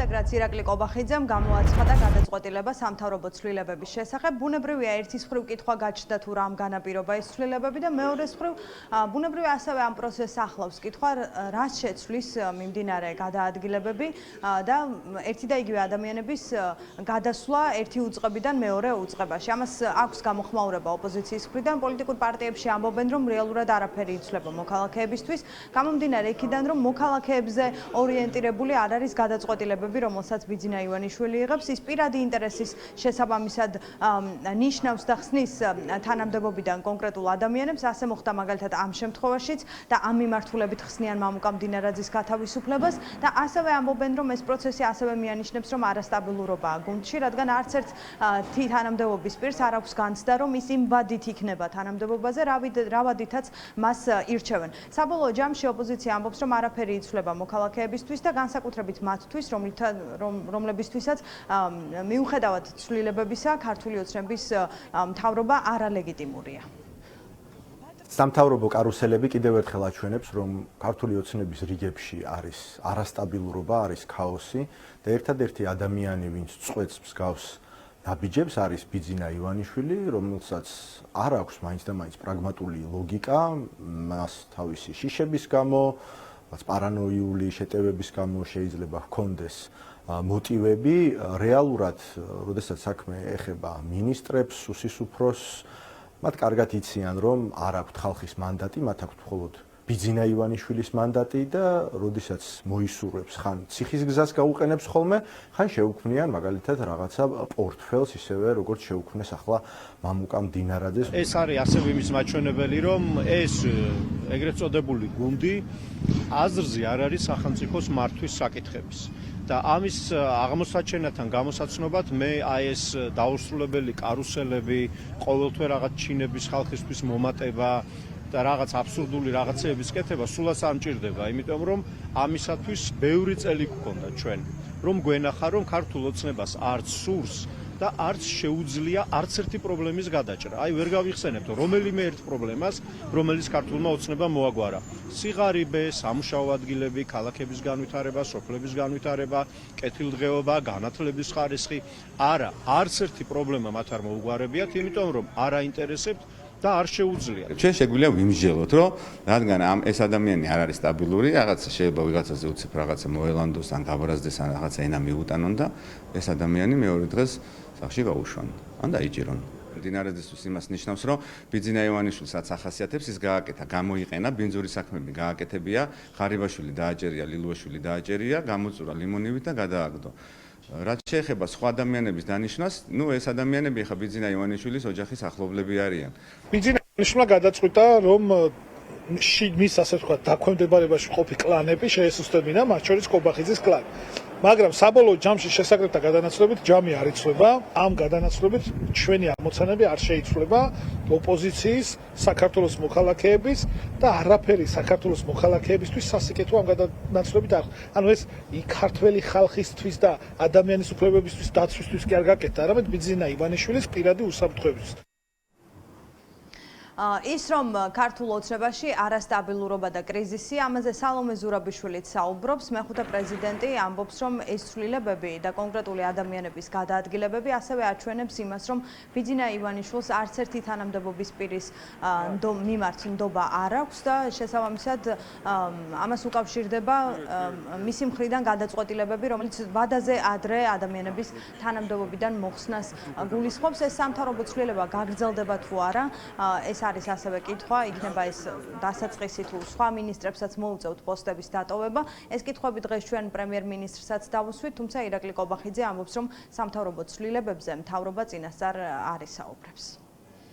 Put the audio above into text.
შემდეგ რაც ირაკლი კობახიძემ გამოაცხადა გადაწყვეტილება სამთავრობო ცვლილებების შესახებ, ბუნებრივია ერთის მხრივ კითხვა გაჩნდა თუ რამ განაპირობა ეს ცვლილებები და მეორეს მხრივ ბუნებრივია ასევე ამ პროცესს ახლავს კითხვა რაც შეცვლის მიმდინარე გადაადგილებები და ერთი და იგივე ადამიანების გადასვლა ერთი უწყებიდან მეორე უწყებაში. ამას აქვს გამოხმაურება ოპოზიციის მხრიდან, პოლიტიკურ პარტიებში ამბობენ რომ რეალურად არაფერი იცვლება მოქალაქეებისთვის, გამომდინარე იქიდან რომ მოქალაქეებზე ორიენტირებული არ არის გადაწყვეტილებები, რომელსაც ბიძინა ივანიშვილი იღებს, ის პირადი ინტერესის შესაბამისად ნიშნავს და ხსნის თანამდებობიდან კონკრეტულ ადამიანებს, ასე მოხდა მაგალითად ამ შემთხვევაშიც და ამ მიმართულებით ხსნიან მამუკა მდინარაძის გათავისუფლებას და ასევე ამბობენ რომ ეს პროცესი ასევე მიანიშნებს რომ არასტაბილურობაა გუნდში, რადგან არც ერთ თანამდებობის პირს არ აქვს განცდა რომ ის იმ ვადით იქნება თანამდებობაზე, რა ვადითაც მას ირჩევენ. საბოლოო ჯამში ოპოზიცია ამბობს რომ არაფერი იცვლება მოქალაქეებისთვის და განსაკუთრებით მათთვის, რომლებისთვისაც მიუხედავად ცვლილებებისა, ქართული ოცნების მთავრობა არალეგიტიმურია. სამთავრობო კარუსელები კიდევ ერთხელ აჩვენებს, რომ ქართული ოცნების რიგებში არის არასტაბილურობა, არის ქაოსი და ერთადერთი ადამიანი, ვინც წყვეტს მსგავს ნაბიჯებს, არის ბიძინა ივანიშვილი, რომელსაც არ აქვს მაინც და მაინც პრაგმატული ლოგიკა, მას თავისი შიშების გამო, პარანოიული შეტევების გამო შეიძლება ჰქონდეს მოტივები, რეალურად, როდესაც საქმე ეხება მინისტრებს, უსისუფროს, მათ კარგად იციან, რომ არ აქვთ ხალხის მანდატი, მათ აქვთ მხოლოდ ბიძინა ივანიშვილის მანდატი და როდესაც მოისურვებს, ხან ციხის გზას გაუყენებს ხოლმე, ხან შეუქმნიან მაგალითად რაღაცა პორტფელს, ისევე როგორც შეუქმნეს ახლა მამუკა მდინარაძეს. ეს არის ასევე იმის მაჩვენებელი, რომ ეს ეგრეთ წოდებული გუნდი აზრზე არ არის სახელმწიფოს მართვის საკითხების. და ამის აღმოსაჩენათან გამოსაცნობად მე აი ეს დაუსრულებელი კარუსელები, ყოველთვე რაღაც ჩინების ხალხისთვის მომატება და რაღაც აბსურდული რაღაცეების კეთება სულაც არ მჭირდება, იმიტომ რომ ამისათვის ბევრი წელი გქონდა ჩვენ, რომ გვენახა რომ ქართულ ოცნებას არც სურს და არც შეუძლია არც ერთი პრობლემის გადაჭრა. აი ვერ გავიხსენებთ რომელიმე ერთ პრობლემას, რომელიც ქართულმა ოცნებამ მოაგვარა. სიღარიბე, სამუშაო ადგილები, ქალაქების განვითარება, სოფლების განვითარება, კეთილდღეობა, განათლების ხარისხი. არა, არც ერთი პრობლემა მათ არ მოუგვარებიათ, იმიტომ რომ არ აინტერესებთ და არ შეუძლიათ. ჩვენ შეგვიძლია ვიმსჯელოთ, რომ რადგან ეს ადამიანი არ არის სტაბილური, რაღაცა შეიძლება ვიღაცაზე უცებ რაღაცა მოელანდოს, ან გაბრაზდეს, ან რაღაცა ენა მიუტანონ და ეს ადამიანი მეორე დღეს სახში გაუშვან, ან დაიჭირონ. მდინარაძისთვის იმას ნიშნავს, რომ ბიძინა ივანიშვილს რაც ახასიათებს, ის გააკეთა, გამოიყენა, ბინძური საქმეები გააკეთებია, ხარიბაშვილი დააჭერია, ლილუაშვილი დააჭერია, გამოწურა ლიმონივით და გადააგდო. რაც შეეხება სხვა ადამიანების დანიშვნას, ეს ადამიანები ახლა ბიძინა ივანიშვილის ოჯახის ახლობლები არიან. ბიძინა ივანიშვილმა გადაწყვიტა, რომ მის ასე ვთქვათ, დაქვემდებარებაში მყოფი კლანები შეესუსტებინა, მათ შორის კობახიძის კლანი. მაგრამ საბოლოო ჯამში შესაკრებთა გადანაცვლებით ჯამი არ იცვლება, ამ გადანაცვლებით ჩვენი ამოცანები არ შეიცვლება ოპოზიციის, საქართველოს მოქალაქეების და არაფერი საქართველოს მოქალაქეებისთვის სასიკეთო ამ გადანაცვლებით არ. ანუ ეს ქართველი ხალხისთვის და ადამიანის უფლებებისთვის დაცვისთვის კი არ გაკეთდა, არამედ ბიძინა ივანიშვილის პირადი უსაფრთხოებისთვის. ის რომ ქართულ ოცნებაში არასტაბილურობა და კრიზისი, ამაზე სალომე ზურაბიშვილიც საუბრობს, მეხუთე პრეზიდენტი ამბობს, რომ ეს ცვლილებები და კონკრეტული ადამიანების გადაადგილებები ასევე აჩვენებს იმას, რომ ბიძინა ივანიშვილს არც ერთი თანამდებობის პირის მიმართ ნდობა არ აქვს და შესაბამისად ამას უკავშირდება მისი მხრიდან გადაწყვეტილებები, რომელიც ვადაზე ადრე ადამიანების თანამდებობიდან მოხსნას გულისხმობს. ეს სამთავრობო ცვლილება გაგრძელდება თუ არა, ეს არის ასევე კითხვა, იქნება ეს დასაწყისი თუ სხვა მინისტრებსაც მოუწევთ პოსტების დატოვება. ეს კითხვები დღეს ჩვენ პრემიერ-მინისტრსაც დავუსვით, თუმცა ირაკლი კობახიძე ამბობს, რომ სამთავრობო ცვლილებებზე მთავრობა წინასწარ არ ისაუბრებს.